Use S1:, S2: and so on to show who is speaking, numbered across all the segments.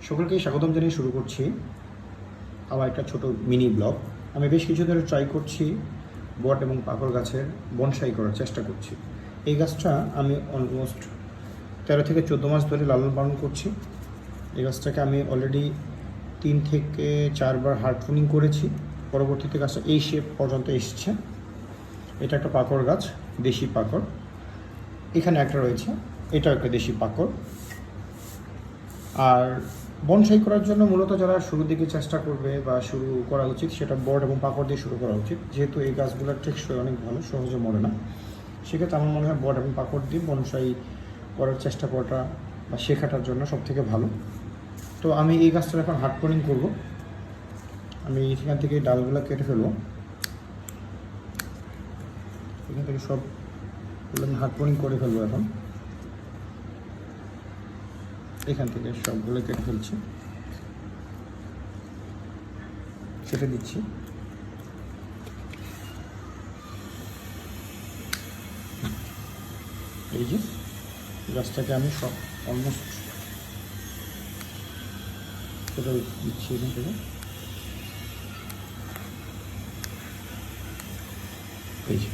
S1: সকলকেই স্বাগতম জানিয়ে শুরু করছি আমার একটা ছোট মিনি ব্লগ। আমি বেশ কিছু ধরে ট্রাই করছি বট এবং পাকড় গাছের বনসাই করার চেষ্টা করছি। এই গাছটা আমি অলমোস্ট 13 থেকে 14 মাস ধরে লালন পালন করছি। এই গাছটাকে আমি অলরেডি 3 থেকে 4 বার হার্ড প্রুনিং করেছি। পরবর্তীতে গাছটা এই শেপ পর্যন্ত এসেছে। এটা একটা পাকড় গাছ, দেশি পাকড়। এখানে একটা রয়েছে, এটাও একটা দেশি পাকড়। আর বনসাই করার জন্য মূলত যারা শুরুর দিকে চেষ্টা করবে বা শুরু করা উচিত, সেটা বট এবং পাকড় দিয়ে শুরু করা উচিত, যেহেতু এই গাছগুলোর টেকসই অনেক ভালো, সহজে মরে না। সেক্ষেত্রে আমার মনে হয় বট এবং পাকড় দিয়ে বনসাই করার চেষ্টা করাটা বা শেখাটার জন্য সবথেকে ভালো। তো আমি এই গাছটার এখন হার্ড প্রুনিং করব। আমি এখান থেকে ডালগুলো কেটে ফেলবো। এখান থেকে সবগুলো আমি হার্ড প্রুনিং করে ফেলবো। এখন এখান থেকে সবগুলো কেটে ফেলছি, কেটে দিচ্ছি। এই যে গাছটাকে আমি সব অলমোস্ট কেটে দিচ্ছি এখান থেকে। এই যে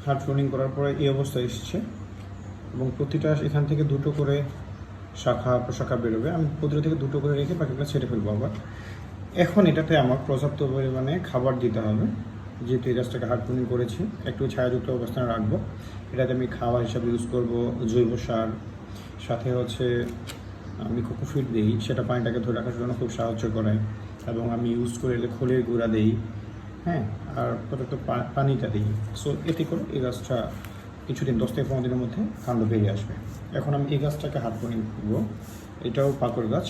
S1: হার্ড প্রুনিং করার পরে এই অবস্থা এসেছে এবং প্রতিটা এখান থেকে দুটো করে শাখা প্রশাখা বেরোবে। আমি প্রতিটা থেকে দুটো করে রেখে বাকিগুলো ছেড়ে ফেলবো আবার। এখন এটাতে আমার পর্যাপ্ত পরিমাণে খাবার দিতে হবে। যেহেতু এই গাছটাকে হার্ড প্রুনিং করেছি, একটু ছায়াযুক্ত অবস্থানে রাখবো। এটাতে আমি খাবার হিসাবে ইউজ করব জৈব সার, সাথে হচ্ছে আমি কোকোফিট দিই, সেটা পানিটাকে ধরে রাখার জন্য খুব সাহায্য করে। এবং আমি ইউজ করে এলে খোলের গুঁড়া দিই, হ্যাঁ, আর পর্যাপ্ত পানিটা দিই। সো এতে করে এই গাছটা কিছুদিন 10 থেকে 15 দিনের মধ্যে কাণ্ড বেরিয়ে আসবে। এখন আমি এই গাছটাকে হার্ড প্রুনিং করবো। এটাও পাকড় গাছ।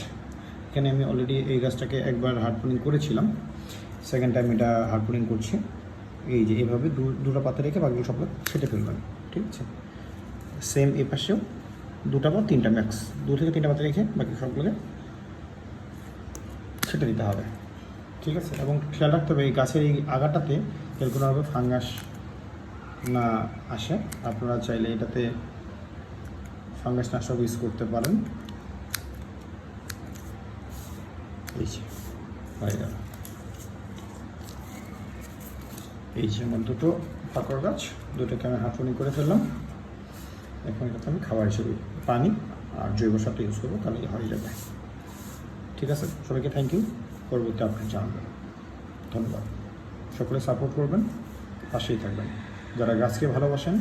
S1: এখানে আমি অলরেডি এই গাছটাকে একবার হার্ড প্রুনিং করেছিলাম, সেকেন্ড টাইম এটা হার্ড প্রুনিং করছি। এই যে এইভাবে দুটো পাতা রেখে বাকিগুলো সবগুলো ছেটে ফেলবেন, ঠিক আছে? সেম এই পাশেও 2টা বা 3টা ম্যাক্স, 2 থেকে 3টা পাতা রেখে বাকি সবগুলোকে ছেটে দিতে হবে, ঠিক আছে? এবং খেয়াল রাখতে হবে এই গাছের এই আগাটাতে কোনোভাবে ফাঙ্গাস না আসে। আপনারা চাইলে এটাতে ফাঙ্গাস নাশক ইউজ করতে পারেন। এই যে হয়ে গেল। এই যে আমার দুটো পাকড় গাছ, দুটোকে আমি হার্ড প্রুনিং করে ফেললাম। এখন এটাতে আমি খাবার হিসেবে পানি আর জৈব সারটা ইউজ করবো, তাহলে হয়ে যাবে। ঠিক আছে, সবাইকে থ্যাংক ইউ। পরবর্তী আপনি জানাবেন। ধন্যবাদ। সকলে সাপোর্ট করবেন, পাশেই থাকবেন। যারা গাছকে ভালোবাসেন